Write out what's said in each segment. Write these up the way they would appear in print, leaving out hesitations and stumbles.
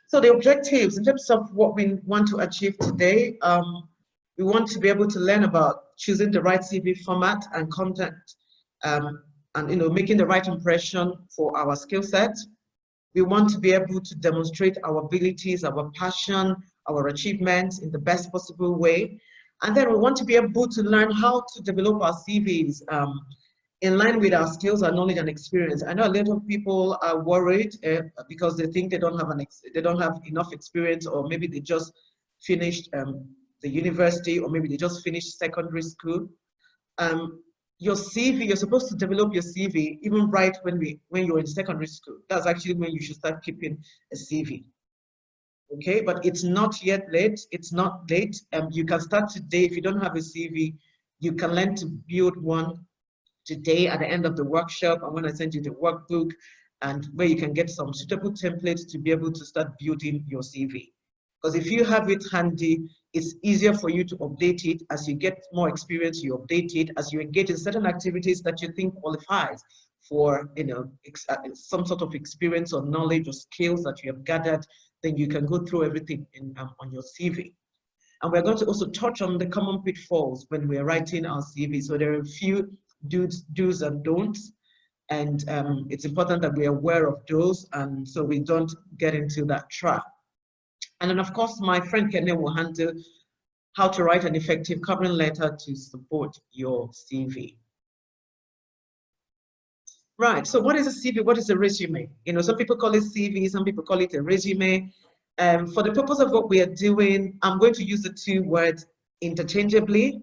So the objectives in terms of what we want to achieve today, we want to be able to learn about choosing the right CV format and content, and making the right impression for our skill set. We want to be able to demonstrate our abilities, our passion, our achievements in the best possible way. And then we want to be able to learn how to develop our CVs in line with our skills, our knowledge, and experience. I know a lot of people are worried because they think they don't have enough experience, or maybe they just finished the university, or maybe they just finished secondary school. Your CV, you're supposed to develop your CV even right when you're in secondary school. That's actually when you should start keeping a CV. Okay, but it's not yet late. It's not late. You can start today. If you don't have a CV, you can learn to build one today at the end of the workshop. I'm going to send you the workbook, and where you can get some suitable templates to be able to start building your CV. Because if you have it handy, it's easier for you to update it. As you get more experience, you update it. As you engage in certain activities that you think qualifies for some sort of experience or knowledge or skills that you have gathered, then you can go through everything on your CV. And we're going to also touch on the common pitfalls when we're writing our CV. So there are a few do's and don'ts, and it's important that we're aware of those, and so we don't get into that trap. And then, of course, my friend Kenne will handle how to write an effective covering letter to support your CV. Right, so what is a CV? What is a resume? Some people call it CV, some people call it a resume. For the purpose of what we are doing, I'm going to use the two words interchangeably.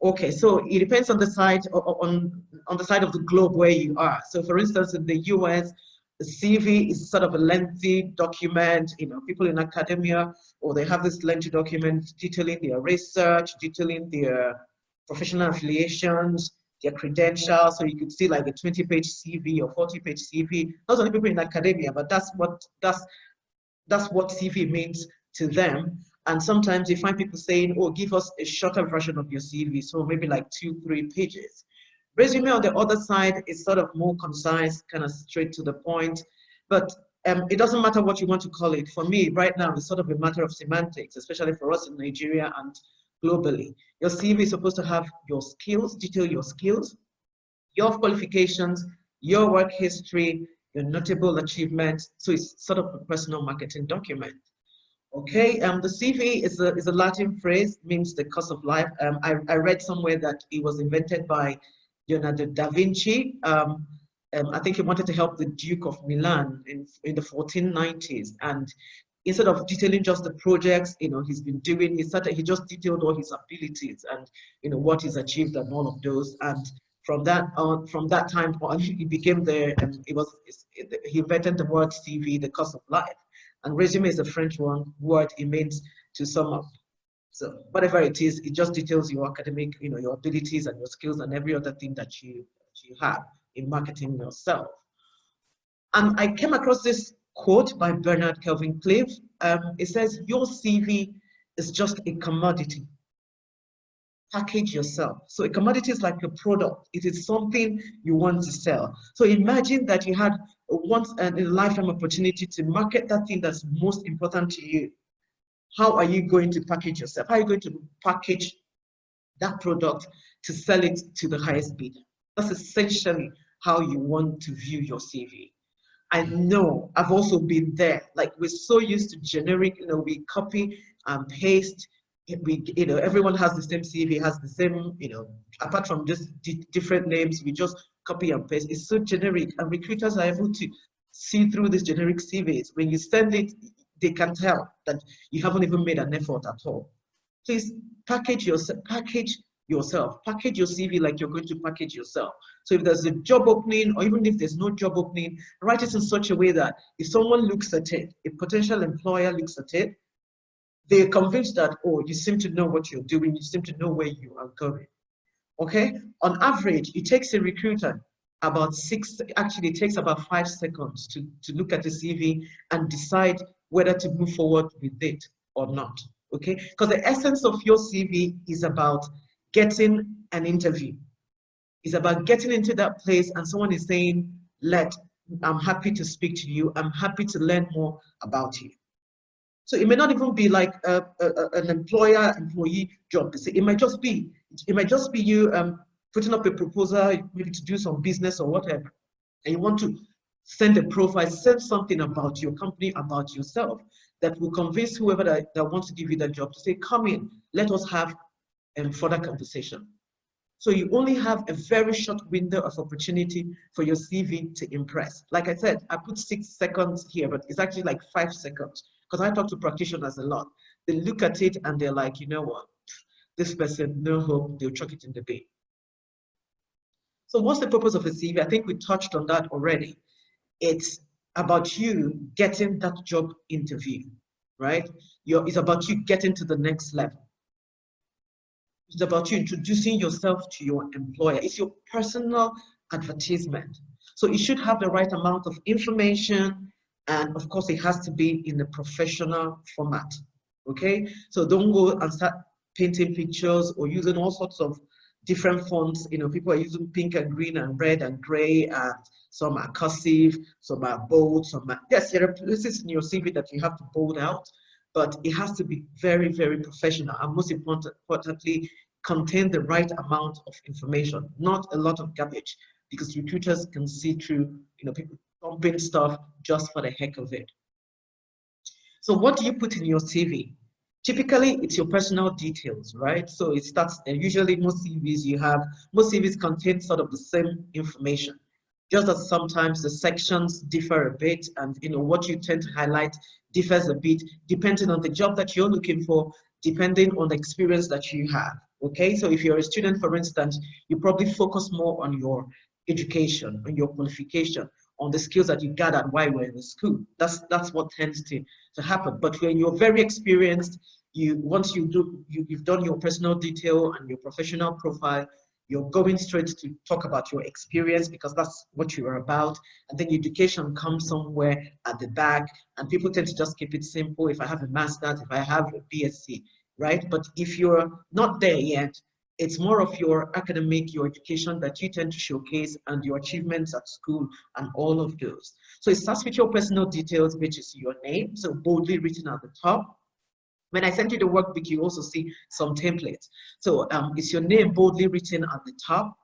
Okay, so it depends on the side on the side of the globe where you are. So for instance, in the US, the CV is sort of a lengthy document. People in academia, or they have this lengthy document detailing their research, detailing their professional affiliations, their credentials. So you could see like a 20-page CV or 40-page CV. Those are the people in academia, but that's what CV means to them. And sometimes you find people saying, oh, give us a shorter version of your CV, so maybe like 2-3 pages. Resume on the other side is sort of more concise, kind of straight to the point, but it doesn't matter what you want to call it. For me, right now, it's sort of a matter of semantics, especially for us in Nigeria and globally. Your CV is supposed to have your skills, detail your skills, your qualifications, your work history, your notable achievements. So it's sort of a personal marketing document. Okay, the CV is a Latin phrase, means the course of life. I read somewhere that it was invented by Leonardo da Vinci. I think he wanted to help the Duke of Milan in the 1490s. And instead of detailing just the projects he's been doing, he just detailed all his abilities and what he's achieved and all of those. And from that time on, he became he invented the word CV, the course of life. And resume is a French word. It means to sum up. So whatever it is, it just details your academic, your abilities and your skills and every other thing that you have in marketing yourself. And I came across this quote by Bernard Kelvin Cliff. It says, your CV is just a commodity. Package yourself. So a commodity is like a product. It is something you want to sell. So imagine that you had a once in a lifetime opportunity to market that thing that's most important to you. How are you going to package yourself? How are you going to package that product to sell it to the highest bidder? That's essentially how you want to view your CV. I know I've also been there. Like, we're so used to generic, we copy and paste. Everyone has the same CV, has the same, apart from just different names, we just copy and paste. It's so generic, and recruiters are able to see through these generic CVs. When you send it, they can tell that you haven't even made an effort at all. Please package yourself, package your CV like you're going to package yourself. So if there's a job opening, or even if there's no job opening, write it in such a way that if someone looks at it, a potential employer looks at it, they're convinced that, oh, you seem to know what you're doing, you seem to know where you are going. Okay? On average, it takes a recruiter it takes about 5 seconds to look at the CV and decide whether to move forward with it or not. Okay? Because the essence of your CV is about getting an interview. It's about getting into that place and someone is saying, I'm happy to speak to you, I'm happy to learn more about you. So it may not even be like an employer-employee job. It might just be you putting up a proposal, maybe to do some business or whatever, and you want to send a profile, send something about your company, about yourself, that will convince whoever that wants to give you that job to say, come in, let us have further conversation. So you only have a very short window of opportunity for your CV to impress. Like I said, I put 6 seconds here, but it's actually like 5 seconds, because I talk to practitioners a lot. They look at it and they're like, you know what, this person, no hope, they'll chuck it in the bin. So what's the purpose of a CV? I think we touched on that already. It's about you getting that job interview, right? It's about you getting to the next level. It's about you introducing yourself to your employer. It's your personal advertisement. So it should have the right amount of information, and of course it has to be in a professional format, okay? So don't go and start painting pictures or using all sorts of different fonts. You know, people are using pink and green and red and gray, and some are cursive, some are bold, some are, yes, there are places in your CV that you have to bold out, but it has to be very, very professional, and most importantly, contain the right amount of information, not a lot of garbage, because recruiters can see through, you know, people dumping stuff just for the heck of it. So what do you put in your CV? Typically, it's your personal details, right? So it starts, and usually most CVs contain sort of the same information, just that sometimes the sections differ a bit, and you know what you tend to highlight differs a bit depending on the job that you're looking for, depending on the experience that you have. Okay, so if you're a student, for instance, you probably focus more on your education, on your qualification, on the skills that you gathered while you were in the school. That's what tends to happen. But when you're very experienced, once you've done your personal detail and your professional profile, you're going straight to talk about your experience, because that's what you are about. And then education comes somewhere at the back, and people tend to just keep it simple. If I have a master's, if I have a BSc, right? But if you're not there yet, it's more of your academic, your education that you tend to showcase, and your achievements at school and all of those. So it starts with your personal details, which is your name, so boldly written at the top. When I send you the workbook, you also see some templates. So it's your name boldly written at the top.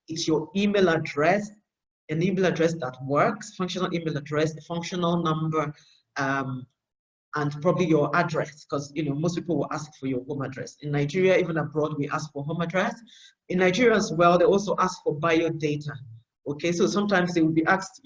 It's your email address, an email address that works, functional email address, a functional number, and probably your address, because you know most people will ask for your home address. In Nigeria, even abroad, we ask for home address. In Nigeria as well, they also ask for bio data. Okay, so sometimes you'll be asked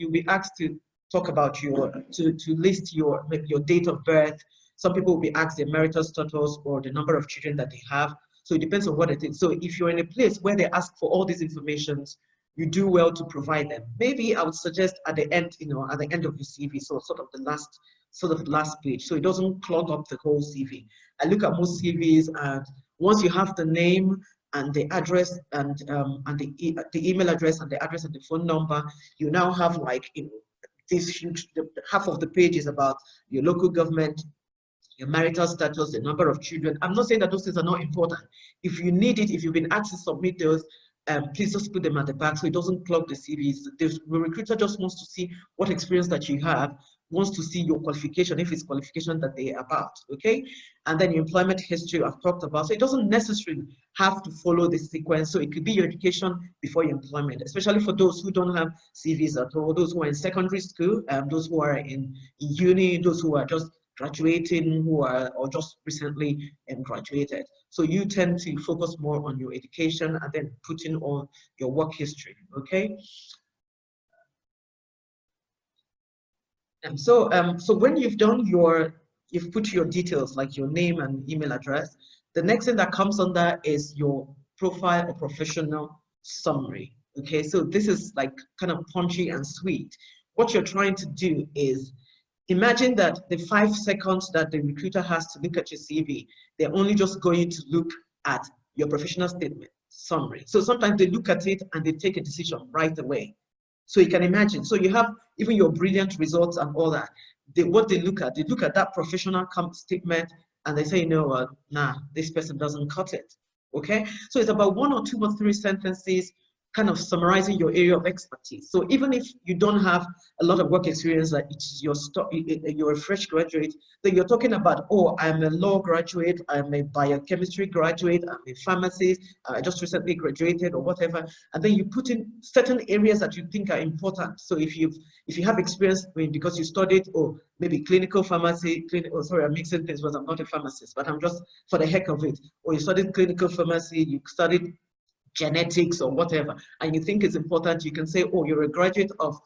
to talk about to list your date of birth. Some people will be asked their marital status or the number of children that they have. So it depends on what it is. So if you're in a place where they ask for all these informations, you do well to provide them. Maybe I would suggest at the end, at the end of your CV, so sort of the last page, so it doesn't clog up the whole CV. I look at most CVs, and once you have the name and the address and the email address and the address and the phone number, you now have like this huge, half of the page is about your local government, your marital status, the number of children. I'm not saying that those things are not important. If you need it, if you've been asked to submit those, please just put them at the back so it doesn't clog the CVs. The recruiter just wants to see what experience that you have, wants to see your qualification, if it's qualification that they're about, okay? And then your employment history I've talked about. So it doesn't necessarily have to follow the sequence. So it could be your education before your employment, especially for those who don't have CVs at all, those who are in secondary school, those who are in uni, those who are just graduating, or just recently graduated. So you tend to focus more on your education and then put in all your work history, okay? And so when you've put your details like your name and email address, the next thing that comes under is your profile or professional summary, okay? So this is like kind of punchy and sweet. What you're trying to do is, imagine that the 5 seconds that the recruiter has to look at your CV, they're only just going to look at your professional statement summary. So sometimes they look at it and they take a decision right away. So you can imagine. So you have even your brilliant results and all that. What they look at that professional statement and they say, you know what, nah, this person doesn't cut it. Okay? So it's about 1 or 2 or 3 sentences kind of summarizing your area of expertise. So even if you don't have a lot of work experience, like it's your you're a fresh graduate, then you're talking about, oh, I'm a law graduate, I'm a biochemistry graduate, I'm a pharmacist, I just recently graduated or whatever, and then you put in certain areas that you think are important. So if you have experience, because you studied, or maybe clinical pharmacy, sorry, I'm mixing things because I'm not a pharmacist, but I'm just for the heck of it, or you studied clinical pharmacy, you studied genetics or whatever, and you think it's important, you can say, oh, you're a graduate of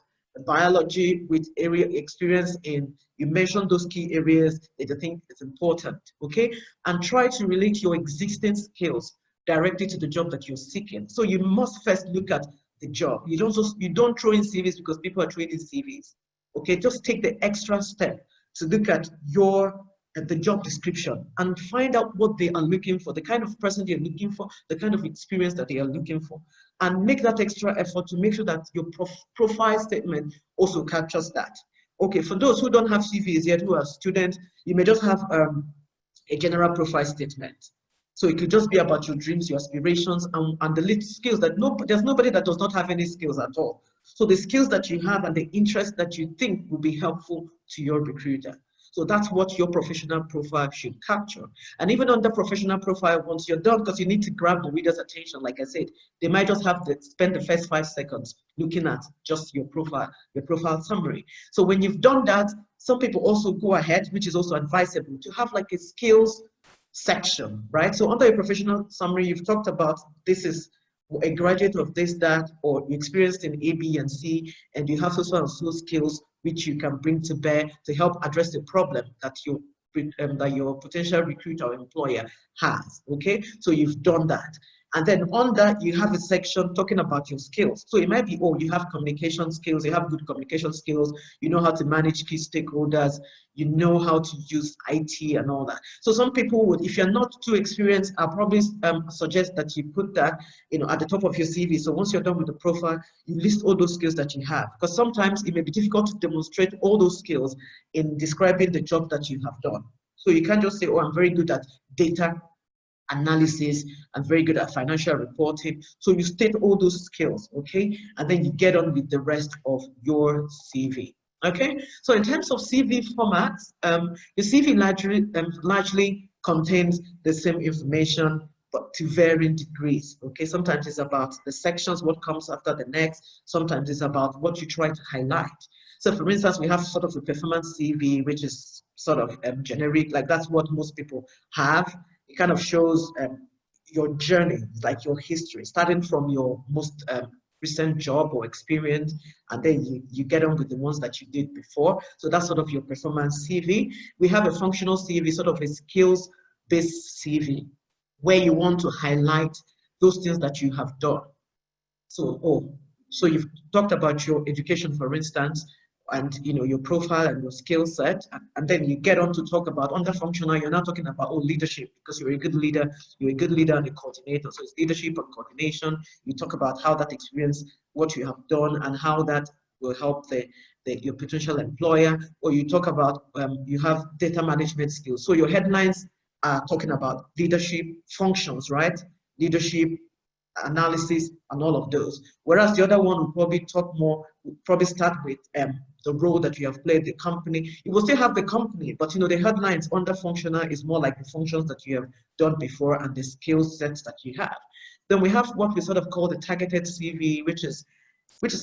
biology with area experience in, you mention those key areas that you think is important, okay? And try to relate your existing skills directly to the job that you're seeking. So you must first look at the job. You don't throw in CVs because people are throwing in CVs, okay? Just take the extra step to look at the job description and find out what they are looking for, the kind of person they're looking for, the kind of experience that they are looking for, and make that extra effort to make sure that your profile statement also captures that. Okay, for those who don't have CVs yet, who are students, you may just have a general profile statement. So it could just be about your dreams, your aspirations, and the little skills that there's nobody that does not have any skills at all. So the skills that you have and the interest that you think will be helpful to your recruiter. So that's what your professional profile should capture. And even on the professional profile, once you're done, because you need to grab the reader's attention, like I said, they might just have to spend the first 5 seconds looking at just your profile summary. So when you've done that, some people also go ahead, which is also advisable, to have like a skills section, right? So under your professional summary, you've talked about this is a graduate of this, that, or you experienced in A, B, and C, and you have so skills which you can bring to bear to help address the problem that your potential recruiter or employer has, okay? So you've done that. And then on that, you have a section talking about your skills. So it might be, oh, you have communication skills, you have good communication skills, you know how to manage key stakeholders, you know how to use IT and all that. So some people would, if you're not too experienced, I'll probably suggest that you put that, at the top of your CV. So once you're done with the profile, you list all those skills that you have. Because sometimes it may be difficult to demonstrate all those skills in describing the job that you have done. So you can't just say, oh, I'm very good at data analysis, and very good at financial reporting. So you state all those skills, okay? And then you get on with the rest of your CV, okay? So in terms of CV formats, your CV largely contains the same information, but to varying degrees, okay? Sometimes it's about the sections, what comes after the next. Sometimes it's about what you try to highlight. So for instance, we have sort of a performance CV, which is sort of generic, like that's what most people have. It kind of shows your journey, like your history, starting from your most recent job or experience, and then you get on with the ones that you did before. So that's sort of your performance CV. We have a functional CV, sort of a skills-based CV, where you want to highlight those things that you have done. So you've talked about your education, for instance, and your profile and your skill set, and then you get on to talk about under functional. You're not talking about leadership, because you're a good leader and a coordinator. So it's leadership and coordination. You talk about how that experience, what you have done, and how that will help your potential employer. Or you talk about you have data management skills. So your headlines are talking about leadership functions, right? Leadership, analysis, and all of those. Whereas the other one will probably start with the role that you have played, the company. You will still have the company, but the headlines under functional is more like the functions that you have done before and the skill sets that you have. Then we have what we sort of call the targeted CV, which is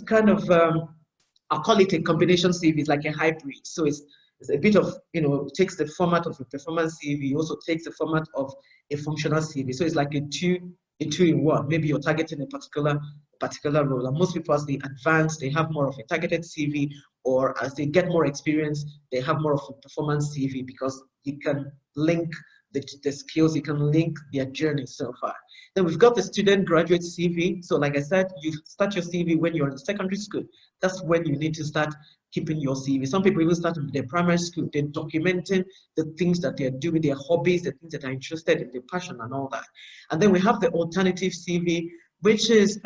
kind of I'll call it a combination CV. It's like a hybrid. So it's a bit of, it takes the format of a performance CV, also takes the format of a functional CV. So it's like a two-in-one. Maybe you're targeting a particular role. And most people, as they advance, they have more of a targeted CV, or as they get more experience, they have more of a performance CV, because you can link the skills, you can link their journey so far. Then we've got the student graduate CV. So like I said, you start your CV when you're in secondary school. That's when you need to start keeping your CV. Some people even start in their primary school. They're documenting the things that they're doing, their hobbies, the things that they're interested in, their passion and all that. And then we have the alternative CV, which is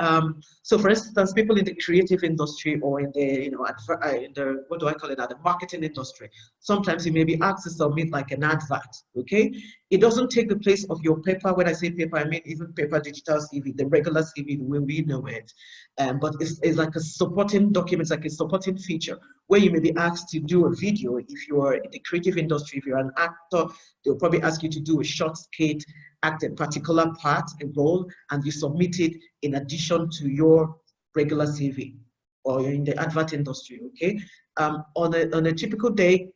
so for instance, people in the creative industry or in the in the, what do I call it now, the marketing industry, sometimes you may be asked to submit like an advert. Okay, it doesn't take the place of your paper. When I say paper, I mean even paper digital CV, the regular CV the way we know it, but it's like a supporting document, it's like a supporting feature where you may be asked to do a video. If you're in the creative industry, if you're an actor, they'll probably ask you to do a short skit, act a particular part, a role, and you submit it in addition to your regular CV, or you're in the advert industry. Okay, on a typical day,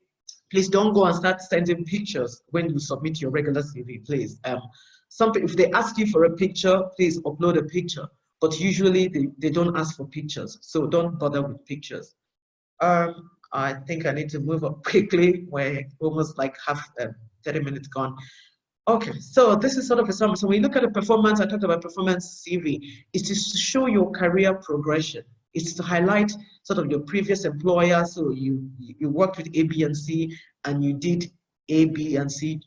please don't go and start sending pictures when you submit your regular CV, please. If they ask you for a picture, please upload a picture, but usually they don't ask for pictures, so don't bother with pictures. I think I need to move up quickly. We're almost like 30 minutes gone. Okay, so this is sort of a summary. So when you look at the performance, I talked about performance CV. It's to show your career progression. It's to highlight sort of your previous employer. So you worked with A, B, and C, and you did A, B, and C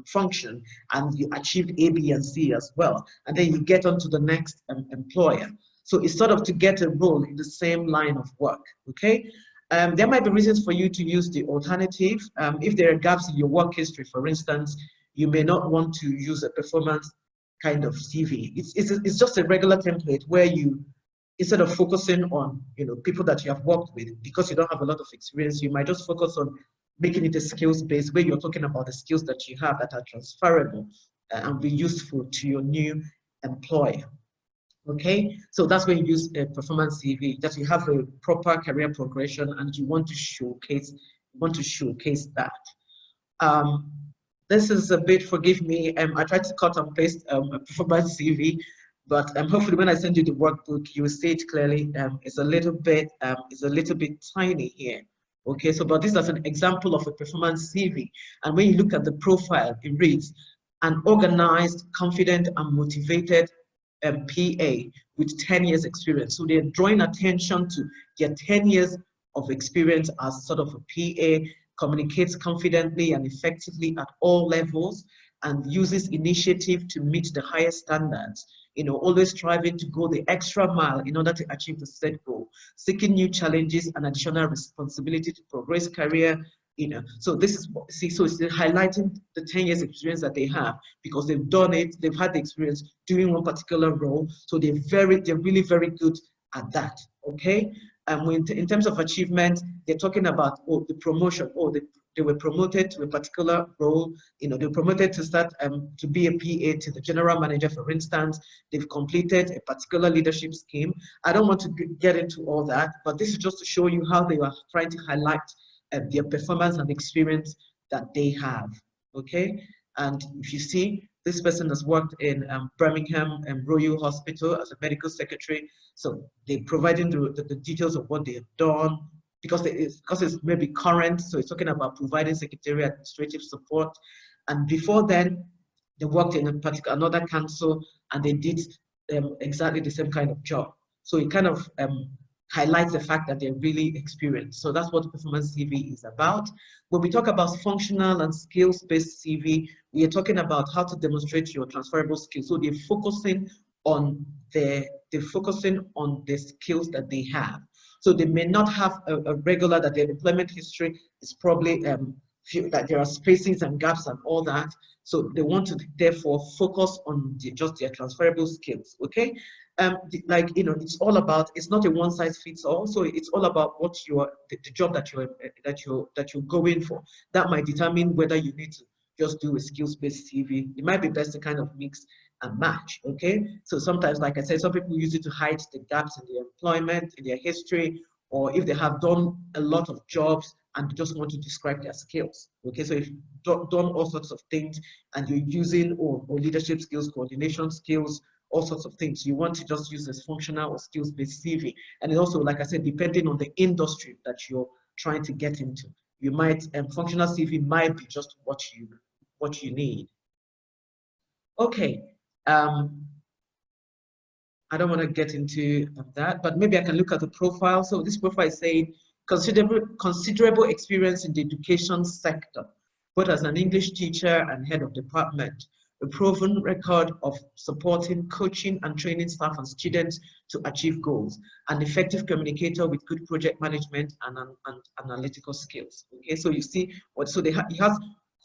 function, and you achieved A, B, and C as well. And then you get on to the next employer. So it's sort of to get a role in the same line of work, okay? There might be reasons for you to use the alternative. If there are gaps in your work history, for instance, you may not want to use a performance kind of CV. It's just a regular template where you, instead of focusing on people that you have worked with, because you don't have a lot of experience, you might just focus on making it a skills based, where you're talking about the skills that you have that are transferable and be useful to your new employer. Okay, so that's when you use a performance CV, that you have a proper career progression and you want to showcase that. This is a bit, forgive me, I tried to cut and paste a performance CV, but hopefully when I send you the workbook, you will see it clearly. It's a little bit tiny here. Okay, so but this is an example of a performance CV, and when you look at the profile, it reads, an organized, confident, and motivated PA with 10 years experience. So they're drawing attention to their 10 years of experience as sort of a PA, communicates confidently and effectively at all levels, and uses initiative to meet the highest standards, always striving to go the extra mile in order to achieve the set goal, seeking new challenges and additional responsibility to progress career. So this is, so it's highlighting the 10 years experience that they have, because they've done it, they've had the experience doing one particular role, so they're really very good at that. Okay, and in terms of achievement, they're talking about the promotion, they were promoted to a particular role, they were promoted to start to be a PA to the general manager, for instance. They've completed a particular leadership scheme. I don't want to get into all that, but this is just to show you how they are trying to highlight their performance and experience that they have. Okay, and if you see, this person has worked in Birmingham Royal Hospital as a medical secretary, so they're providing the details of what they have done, because it's maybe current, so it's talking about providing secretarial administrative support. And before then, they worked in another council, and they did exactly the same kind of job. So it kind of highlights the fact that they're really experienced. So that's what the performance CV is about. When we talk about functional and skills-based CV, we are talking about how to demonstrate your transferable skills. So they're focusing on the skills that they have. So they may not have a regular, that their employment history is probably that there are spaces and gaps and all that. So they want to therefore focus on just their transferable skills. Okay, it's all about, it's not a one size fits all. So it's all about what the job that you're going for. That might determine whether you need to just do a skills-based CV. It might be best to kind of mix and match. Okay, so sometimes, like I said, some people use it to hide the gaps in their employment, in their history, or if they have done a lot of jobs and just want to describe their skills. Okay, so if you've done all sorts of things and you're using or leadership skills, coordination skills, all sorts of things, you want to just use this functional or skills-based CV. And it also, like I said, depending on the industry that you're trying to get into, you might, functional CV might be just what you need. Okay, I don't want to get into that, but maybe I can look at the profile. So this profile is saying considerable experience in the education sector, both as an English teacher and head of department. a proven record of supporting, coaching, and training staff and students to achieve goals, an effective communicator with good project management and analytical skills. Okay, so you see what, so he has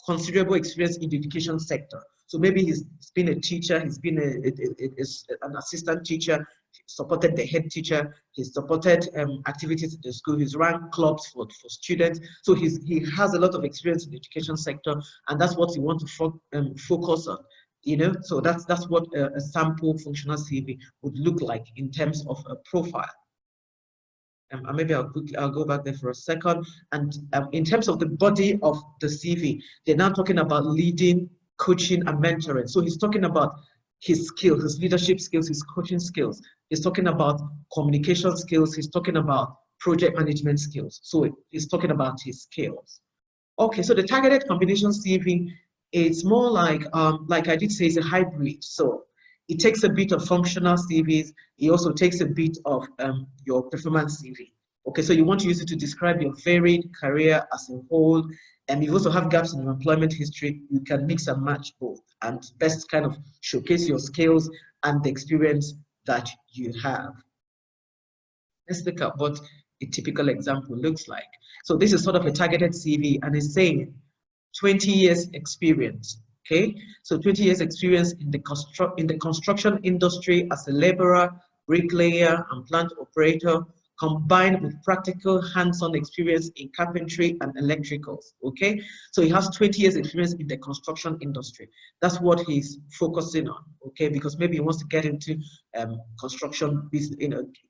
considerable experience in the education sector. So maybe he's been a teacher, he's been an assistant teacher, supported the head teacher, he's supported activities in the school, he's run clubs for students. So he has a lot of experience in the education sector, and that's what you want to focus on. You know, so that's what a sample functional CV would look like in terms of a profile. And maybe I'll go back there for a second. And in terms of the body of the CV, they're now talking about leading, coaching, and mentoring. So he's talking about his skills, his leadership skills, his coaching skills. He's talking about communication skills. He's talking about project management skills. So he's talking about his skills. Okay, so the targeted combination CV, it's more like I did say, it's a hybrid. So it takes a bit of functional CVs. It also takes a bit of your performance CV. Okay, so you want to use it to describe your varied career as a whole. And you also have gaps in your employment history. You can mix and match both and best kind of showcase your skills and the experience that you have. Let's look at what a typical example looks like. So this is sort of a targeted CV, and it's saying 20 years experience. Okay, so 20 years experience in the construction industry as a laborer, bricklayer, and plant operator, combined with practical hands-on experience in carpentry and electricals. Okay, so he has 20 years experience in the construction industry. That's what he's focusing on. Okay, because maybe he wants to get into construction business,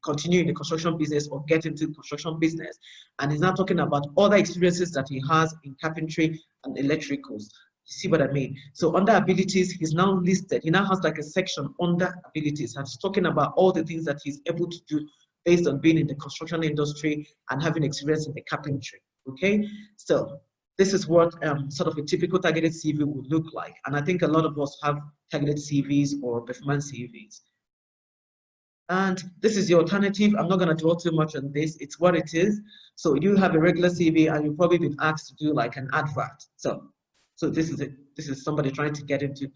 continue in the construction business or get into construction business. And he's now talking about other experiences that he has in carpentry and electricals. You see what I mean? So under abilities, he's now listed. He now has like a section under abilities, and he's talking about all the things that he's able to do based on being in the construction industry and having experience in the carpentry. Okay, so this is what sort of a typical targeted CV would look like. And I think a lot of us have targeted CVs or performance CVs. And this is the alternative. I'm not going to dwell too much on this. It's what it is. So you have a regular CV, and you've probably been asked to do like an advert. So this is it. This is somebody trying to get into,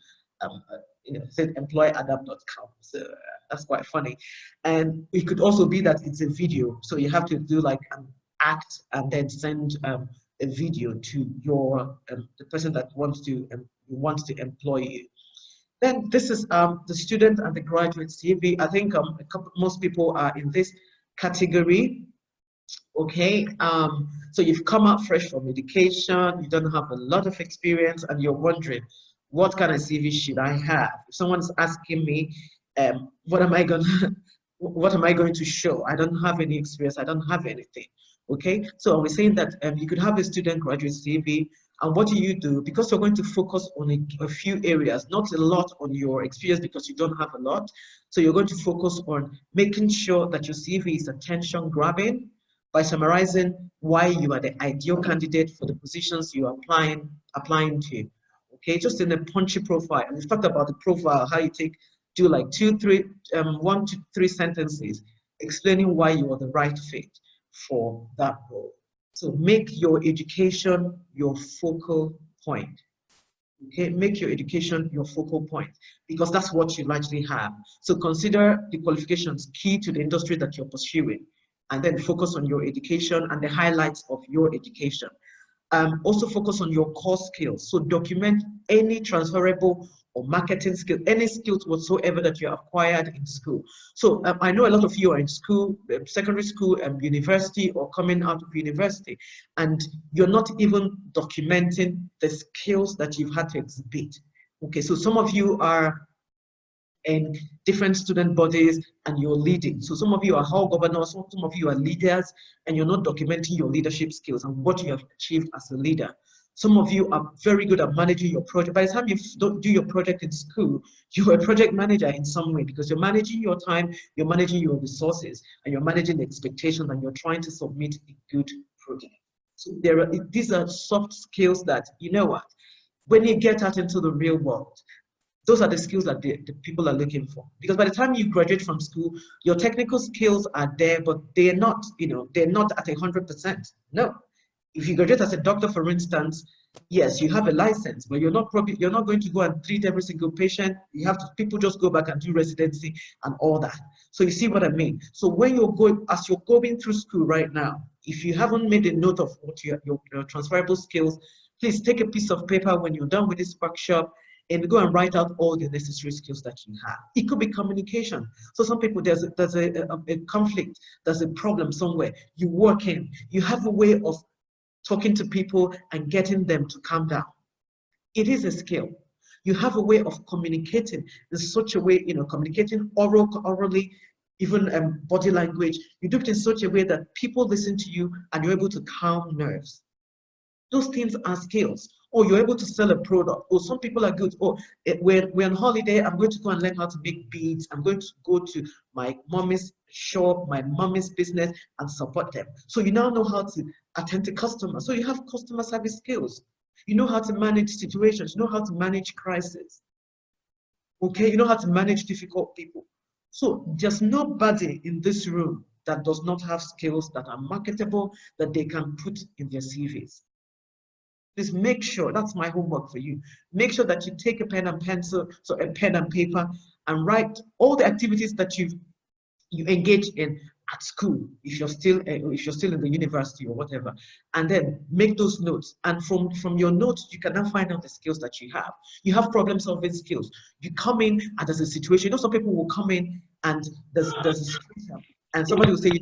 employadap.com. So that's quite funny. And it could also be that it's a video. So you have to do like an act and then send a video to your the person that wants to employ you. Then this is the student and the graduate CV. I think most people are in this category. Okay, so you've come out fresh from education, you don't have a lot of experience, and you're wondering, what kind of CV should I have? If someone's asking me, what am I going to show? I don't have any experience, I don't have anything. Okay, so we're saying that you could have a student graduate CV, and what do? Because you're going to focus on a few areas, not a lot on your experience because you don't have a lot. So you're going to focus on making sure that your CV is attention grabbing, by summarizing why you are the ideal candidate for the positions you are applying to. Okay, just in a punchy profile. And we've talked about the profile, how you do like 1 to 3 sentences explaining why you are the right fit for that role. So make your education your focal point. Okay, make your education your focal point because that's what you largely have. So consider the qualifications key to the industry that you're pursuing, and then focus on your education and the highlights of your education. Also focus on your core skills. So document any transferable or marketing skill, any skills whatsoever that you acquired in school. So I know a lot of you are in school, secondary school, university, or coming out of university, and you're not even documenting the skills that you've had to exhibit. Okay, so some of you are in different student bodies and you're leading. So some of you are hall governors, some of you are leaders, and you're not documenting your leadership skills and what you have achieved as a leader. Some of you are very good at managing your project. By the time you don't do your project in school, you're a project manager in some way because you're managing your time, you're managing your resources, and you're managing the expectations, and you're trying to submit a good project. So these are soft skills that, you know what, when you get out into the real world, those are the skills that the people are looking for. Because by the time you graduate from school, your technical skills are there, but they're not, they're not at 100%. No, If you graduate as a doctor, for instance, yes, you have a license, but you're not going to go and treat every single patient. You have to, people just go back and do residency and all that. So you see what I mean? So when you're going, as you're going through school right now, if you haven't made a note of what your transferable skills, please take a piece of paper when you're done with this workshop and go and write out all the necessary skills that you have. It could be communication. So some people, there's a conflict, there's a problem somewhere. You work in, you have a way of talking to people and getting them to calm down. It is a skill. You have a way of communicating in such a way, communicating orally, even body language. You do it in such a way that people listen to you and you're able to calm nerves. Those things are skills. Or you're able to sell a product. Or some people are good. Or we're on holiday, I'm going to go and learn how to make beads. I'm going to go to my mommy's shop, my mommy's business, and support them. So you now know how to attend to customers. So you have customer service skills. You know how to manage situations. You know how to manage crises. Okay, you know how to manage difficult people. So there's nobody in this room that does not have skills that are marketable, that they can put in their CVs. Please make sure, that's my homework for you. Make sure that you take a pen and pencil, so a pen and paper, and write all the activities that you engage in at school, if you're still in the university or whatever, and then make those notes. And from your notes, you can now find out the skills that you have. You have problem-solving skills. You come in and there's a situation. You know, some people will come in and there's a situation, and somebody will say,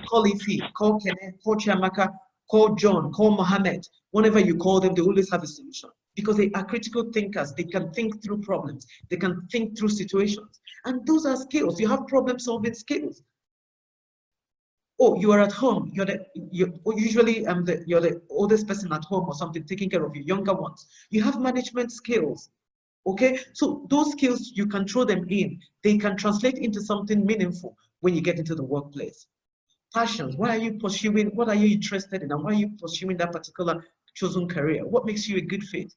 call Ife, call Kenneth, call Chiamaka, call John, call Mohammed. Whenever you call them, they always have a solution because they are critical thinkers. They can think through problems. They can think through situations. And those are skills. You have problem-solving skills. Oh, you are at home. You're the oldest person at home or something, taking care of your younger ones. You have management skills. Okay, so those skills, you can throw them in. They can translate into something meaningful when you get into the workplace. Passions. Why are you pursuing? What are you interested in? And why are you pursuing that particular chosen career? What makes you a good fit?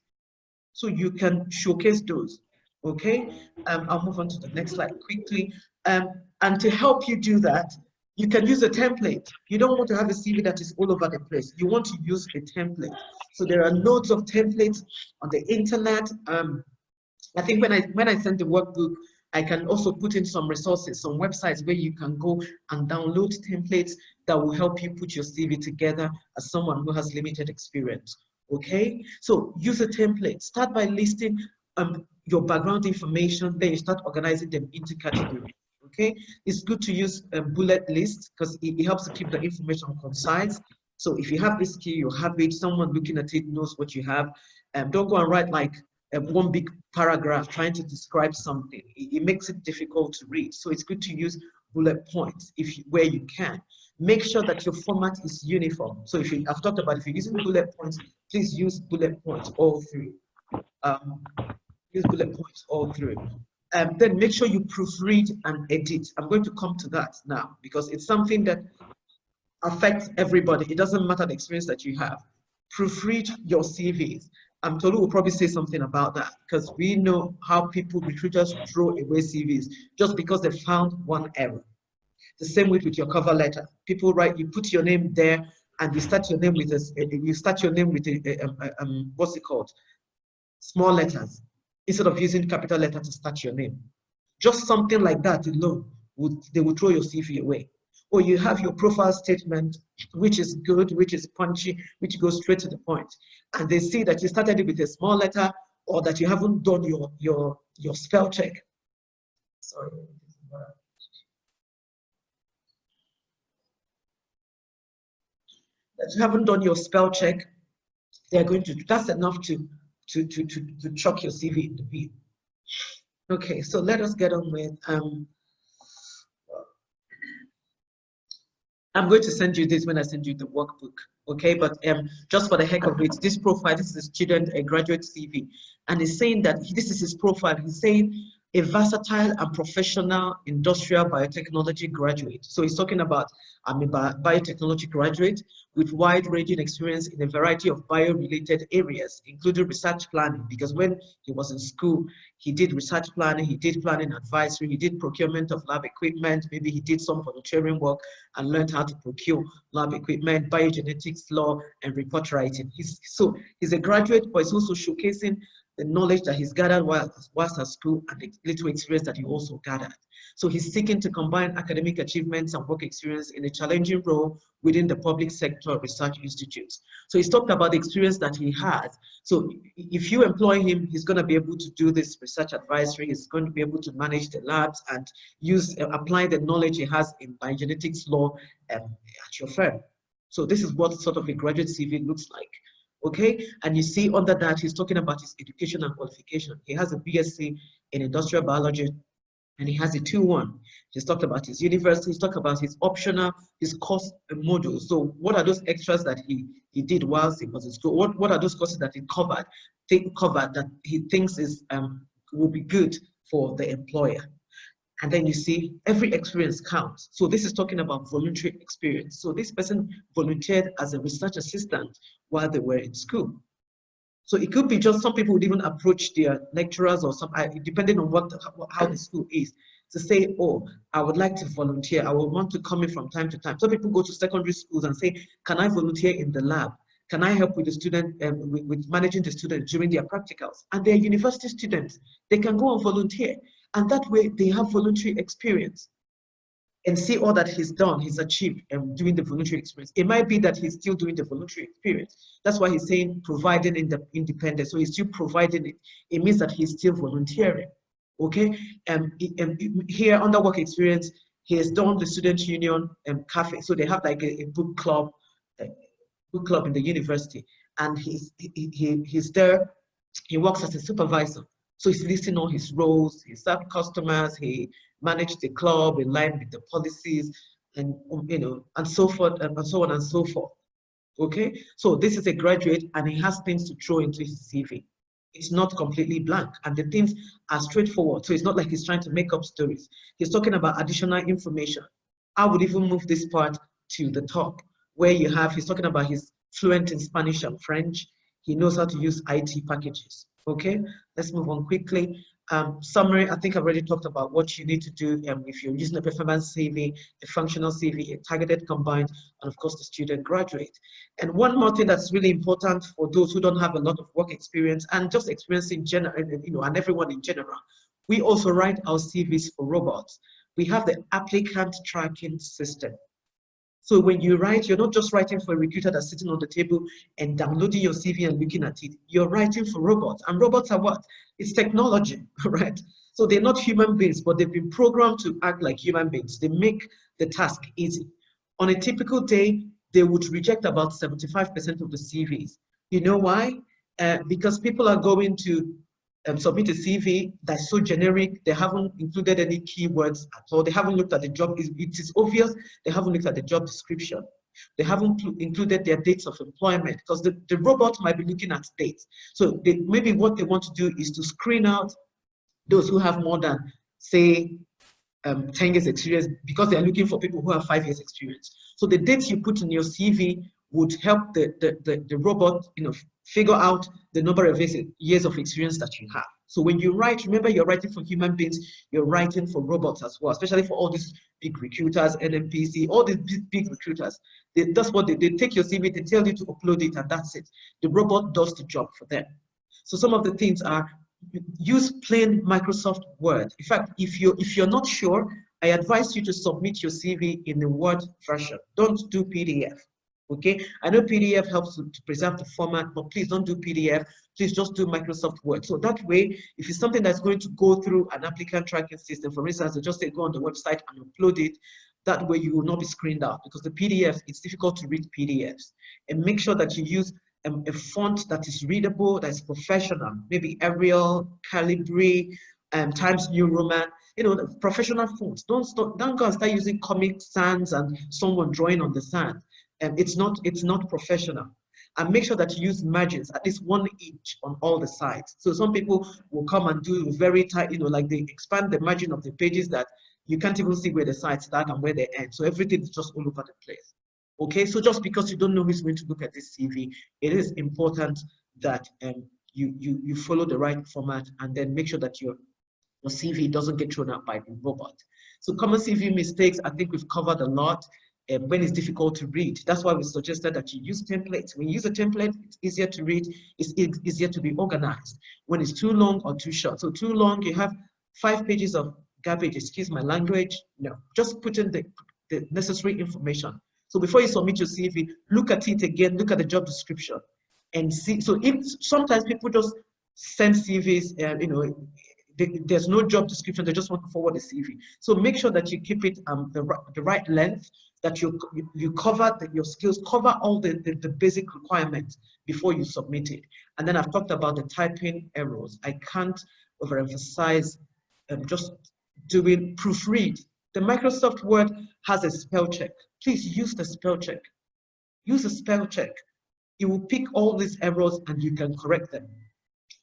So you can showcase those. Okay, I'll move on to the next slide quickly. And to help you do that, you can use a template. You don't want to have a CV that is all over the place. You want to use a template. So there are loads of templates on the internet. I think when I send the workbook, I can also put in some resources, some websites where you can go and download templates that will help you put your CV together as someone who has limited experience. Okay, so use a template. Start by listing your background information, then you start organizing them into categories. Okay, it's good to use a bullet list because it helps to keep the information concise. So if you have this skill, you have it, someone looking at it knows what you have. Don't go and write like one big paragraph trying to describe something. It makes it difficult to read. So it's good to use bullet points where you can. Make sure that your format is uniform. So I've talked about if you're using bullet points, please use bullet points all through. Use bullet points all through. Then make sure you proofread and edit. I'm going to come to that now because it's something that affects everybody. It doesn't matter the experience that you have. Proofread your CVs. Tolu will probably say something about that because we know how recruiters throw away CVs just because they found one error. The same way with your cover letter. People write, you put your name there and you start your name with what's it called? Small letters instead of using capital letter to start your name. Just something like that alone, they will throw your CV away. Or you have your profile statement, which is good, which is punchy, which goes straight to the point. And they see that you started it with a small letter or that you haven't done your spell check. Sorry. That you haven't done your spell check, they're going to, that's enough to chuck your CV in the bin. Okay, so let us get on with, I'm going to send you this when I send you the workbook, okay? But just for the heck of it, this profile, this is a student, a graduate CV, and he's saying that this is his profile. He's saying a versatile and professional industrial biotechnology graduate. So he's talking about I'm a biotechnology graduate with wide-ranging experience in a variety of bio-related areas, including research planning, because when he was in school, he did research planning, he did planning advisory, he did procurement of lab equipment, maybe he did some volunteering work and learned how to procure lab equipment, biogenetics law, and report writing. He's a graduate, but he's also showcasing the knowledge that he's gathered whilst at school and the little experience that he also gathered. So he's seeking to combine academic achievements and work experience in a challenging role within the public sector research institutes. So he's talked about the experience that he has. So if you employ him, he's going to be able to do this research advisory. He's going to be able to manage the labs and apply the knowledge he has in biogenetics law at your firm. So this is what sort of a graduate CV looks like. Okay, and you see under that, he's talking about his education and qualification. He has a BSc in industrial biology, and he has a 2-1. He's talked about his university, he's talked about his optional, his course modules. So what are those extras that he did whilst he was in school? What are those courses that he covered that he thinks will be good for the employer? And then you see every experience counts. So this is talking about voluntary experience. So this person volunteered as a research assistant while they were in school. So it could be just some people would even approach their lecturers or some, depending on how the school is, to say, oh, I would like to volunteer. I would want to come in from time to time. Some people go to secondary schools and say, can I volunteer in the lab? Can I help with the student, with managing the students during their practicals? And they're university students. They can go and volunteer. And that way they have voluntary experience and see all that he's done, he's achieved doing the voluntary experience. It might be that he's still doing the voluntary experience. That's why he's saying providing in the independence. So he's still providing it. It means that he's still volunteering. Okay. Here under work experience, he has done the student union cafe. So they have like a book club in the university, and he's there. He works as a supervisor. So he's listing all his roles. He served customers. He managed the club in line with the policies, and and so forth, and so on and so forth. Okay, so this is a graduate, and he has things to throw into his CV. It's not completely blank, and the things are straightforward. So it's not like he's trying to make up stories. He's talking about additional information. I would even move this part to the top, where he's talking about he's fluent in Spanish and French. He knows how to use IT packages. Okay, let's move on quickly. Summary, I think I've already talked about what you need to do if you're using a performance CV, a functional CV, a targeted combined, and of course the student graduate. And one more thing that's really important for those who don't have a lot of work experience and just experience in general, and everyone in general, we also write our CVs for robots. We have the applicant tracking system. So when you write, you're not just writing for a recruiter that's sitting on the table and downloading your CV and looking at it. You're writing for robots. And robots are what? It's technology, right? So they're not human beings, but they've been programmed to act like human beings. They make the task easy. On a typical day, they would reject about 75% of the CVs. You know why? Because people are going to submit a CV that's so generic, they haven't included any keywords at all. They haven't looked at the job. It is obvious they haven't looked at the job description. They haven't included their dates of employment, because the robot might be looking at dates. So maybe what they want to do is to screen out those who have more than, say, 10 years experience, because they're looking for people who have 5 years experience. So the dates you put in your CV would help the robot, figure out the number of years of experience that you have. So when you write, remember you're writing for human beings, you're writing for robots as well, especially for all these big recruiters, NMPC, all these big recruiters. That's what they take your CV, they tell you to upload it, and that's it. The robot does the job for them. So some of the things are, use plain Microsoft Word. In fact, if you're not sure, I advise you to submit your CV in the Word version. Don't do PDF. Okay, I know PDF helps to preserve the format, but please don't do PDF. Please just do Microsoft Word. So that way, if it's something that's going to go through an applicant tracking system, for instance, they just say go on the website and upload it. That way you will not be screened out, because the PDF, it's difficult to read PDFs. And make sure that you use a font that is readable, that is professional, maybe Arial, Calibri, Times New Roman, professional fonts. Don't go and start using Comic Sans and someone drawing on the sand. It's not professional. And make sure that you use margins, at least 1 inch on all the sides. So some people will come and do very tight, like they expand the margin of the pages that you can't even see where the sides start and where they end. So everything is just all over the place. Okay, so just because you don't know who's going to look at this CV, it is important that you follow the right format, and then make sure that your CV doesn't get thrown out by the robot. So common CV mistakes, I think we've covered a lot. When it's difficult to read, that's why we suggested that you use templates. When you use a template, it's easier to read, it's easier to be organized. When it's too long or too short, so too long, you have 5 pages of garbage, excuse my language, no, just put in the necessary information. So before you submit your CV, look at it again, look at the job description and see. So if sometimes people just send CVs, there's no job description, they just want to forward a CV. So make sure that you keep it the right length, that you cover your skills, cover all the basic requirements before you submit it. And then I've talked about the typing errors. I can't overemphasize just doing proofread. The Microsoft Word has a spell check. Please use the spell check. Use a spell check. It will pick all these errors and you can correct them.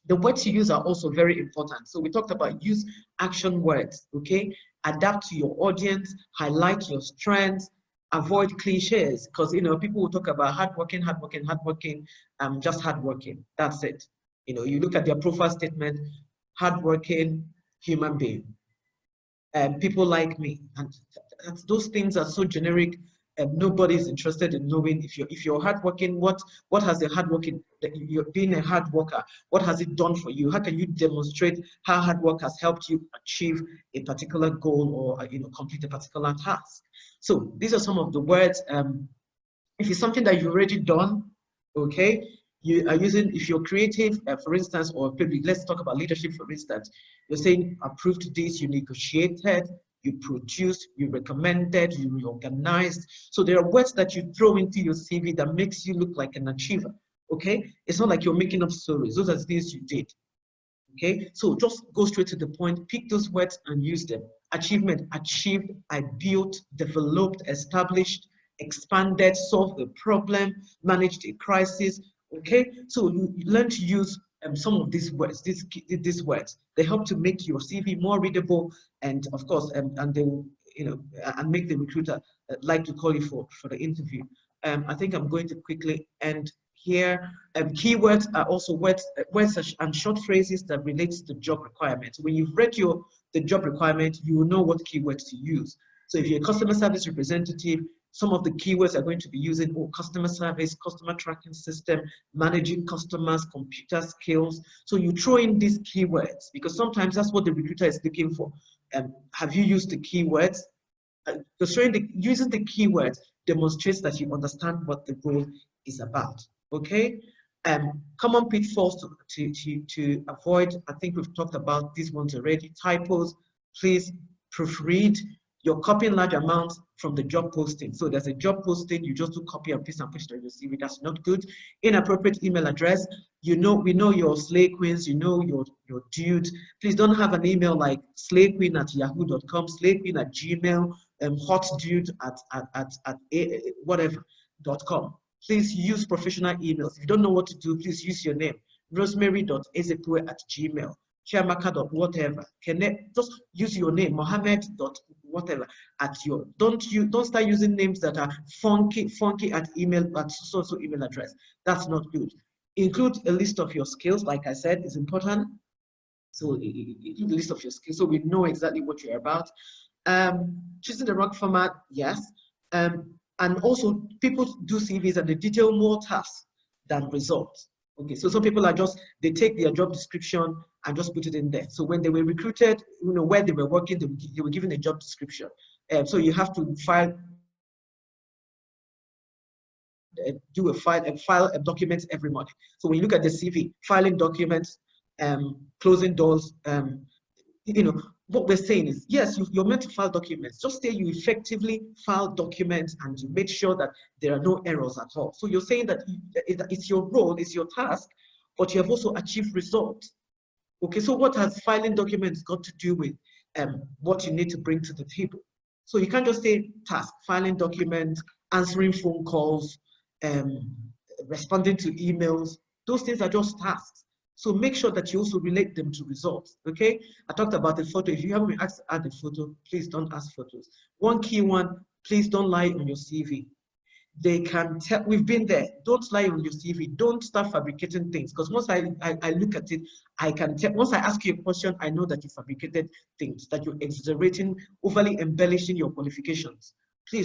The words you use are also very important. So we talked about use action words, okay? Adapt to your audience, highlight your strengths, avoid cliches, because people will talk about hardworking, just hardworking. That's it. You look at their profile statement, hardworking human being. People like me, and those things are so generic. Nobody's interested in knowing if you're hardworking. What has the hardworking? You're being a hard worker. What has it done for you? How can you demonstrate how hard work has helped you achieve a particular goal or complete a particular task? So these are some of the words. If it's something that you've already done, okay, you are using, if you're creative, for instance, or maybe let's talk about leadership, for instance, you're saying approved this, you negotiated, you produced, you recommended, you reorganized. So there are words that you throw into your CV that makes you look like an achiever, okay? It's not like you're making up stories. Those are things you did, okay? So just go straight to the point, pick those words and use them. Achievement, achieved, I built, developed, established, expanded, solved a problem, managed a crisis, okay? So you learn to use some of these words, these words. They help to make your CV more readable, and of course, and they will, and make the recruiter like to call you for the interview. I think I'm going to quickly end here. Keywords are also words and short phrases that relate to the job requirements. When you've read the job requirement, you will know what keywords to use. So if you're a customer service representative, some of the keywords are going to be using customer service, customer tracking system, managing customers, computer skills. So you throw in these keywords because sometimes that's what the recruiter is looking for. Have you used the keywords? Using the keywords demonstrates that you understand what the role is about. Okay. Common pitfalls to avoid. I think we've talked about these ones already. Typos. Please proofread. You're copying large amounts from the job posting. So there's a job posting, you just do copy and paste and put it on your CV. That's not good. Inappropriate email address. We know your slay queens, your dudes. Please don't have an email like slayqueen@yahoo.com, slayqueen@gmail, hotdude at whatever.com. Please use professional emails. If you don't know what to do, please use your name. rosemary.ezekwe@gmail. Chiamaka.whatever. Just use your name, Mohammed.whatever at your. Don't start using names that are funky at email at so email address. That's not good. Include a list of your skills, like I said, is important. So include a list of your skills so we know exactly what you're about. Choosing the wrong format, yes. And also people do CVs and they detail more tasks than results. Okay, so some people are they take their job description and just put it in there. So when they were recruited, where they were working, they were given a job description. So you have to file documents every month. So when you look at the CV, filing documents, closing doors, what we're saying is, yes, you're meant to file documents. Just say you effectively file documents and you make sure that there are no errors at all. So you're saying that it's your role, it's your task, but you have also achieved results. Okay, so what has filing documents got to do with what you need to bring to the table? So you can't just say task, filing documents, answering phone calls, responding to emails. Those things are just tasks. So make sure that you also relate them to results, okay? I talked about the photo. If you haven't been asked to add a photo, please don't ask photos. One key one, please don't lie on your CV. They can tell, we've been there. Don't lie on your CV. Don't start fabricating things. Because once I look at it, I can tell, once I ask you a question, I know that you fabricated things, that you're exaggerating, overly embellishing your qualifications.